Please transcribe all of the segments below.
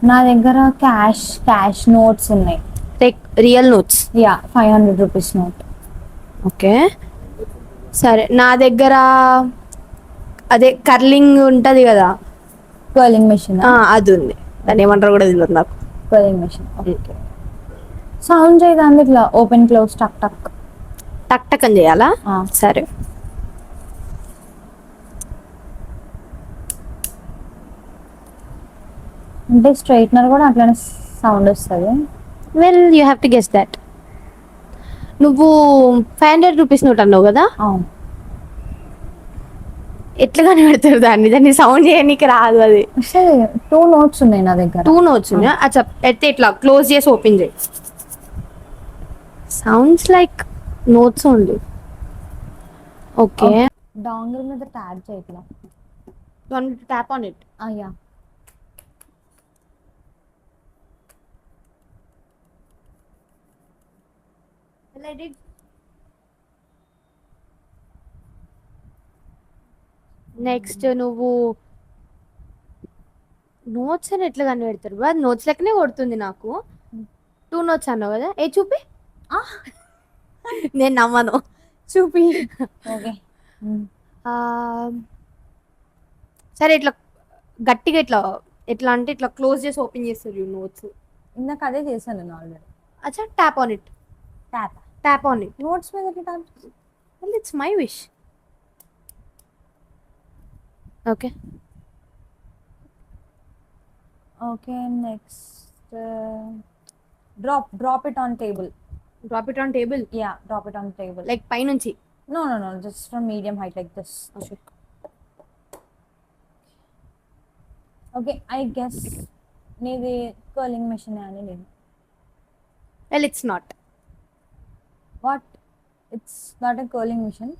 నా దగ్గర cash notes ఉన్నాయి. Like real notes? Yeah, 500 rupees note. Okay సరే, నా దగ్గర అదే కర్లింగ్ ఉంటుంది కదా, కర్లింగ్ మెషిన్. అది ఉంది. దాన్ని ఏమంటారు కూడా తెలియదు నాకు. Curling machine. ఓకే. సౌండ్ చేయదాన్ని ఇట్లా ఓపెన్ క్లోజ్ టక్ టక్ టక్ టక్ అని చేయాలా? సరే. అంటే స్ట్రైట్నర్ కూడా అట్లానే సౌండ్ వస్తుంది. Well you have to guess that. నువ్వు 500 రూపీస్ నోట్ అన్నావు కదా, అవును. ఎట్లా కనిపెడతారు దాన్ని? దాన్ని సౌండ్ చేయడానికి రాదు. అది సరే, 2 నోట్స్ ఉన్నాయి నా దగ్గర. 2 నోట్స్ ఉన్నాయా? అచ్చా, అయితే ఇట్లా క్లోజ్ చేసి ఓపెన్ చేయి. Sounds like notes only. Okay, dongle మీద ట్యాగ్ చేయట్లా. Tap on it. Yeah. Next నువ్వు నోట్స్ అని ఎట్లా కనిపెడతారు? అది నోట్స్ లెక్కనే కొడుతుంది నాకు. 2 నోట్స్ అన్నావు కదా, ఏ చూపి. నేను నమ్మను, చూపి. ఓకే. సరే, ఇట్లా గట్టిగా ఇట్లా ఎట్లా అంటే ఇట్లా క్లోజ్ చేసి ఓపెన్ చేస్తారు నోట్స్. ఇందాక అదే చేశాను నేను ఆల్రెడీ. అచ్చా, tap on it. Tap on it. Notes మీద tap. Well, it's my wish. Okay. Okay, next drop it on table. Drop it on table? Yeah, drop it on table. Like పైనుంచి? No, just from medium height like this. Okay, I guess నీది curling machine అని నేను. Well, it's not. What? It's not a curling machine?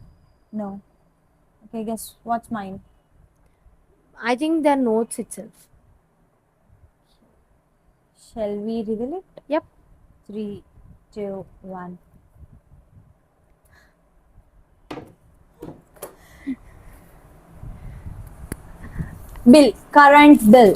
No. Okay, guess what's mine. I think they're notes itself. Shall we reveal it? Yep. 3, 2, 1. Bill. Current bill.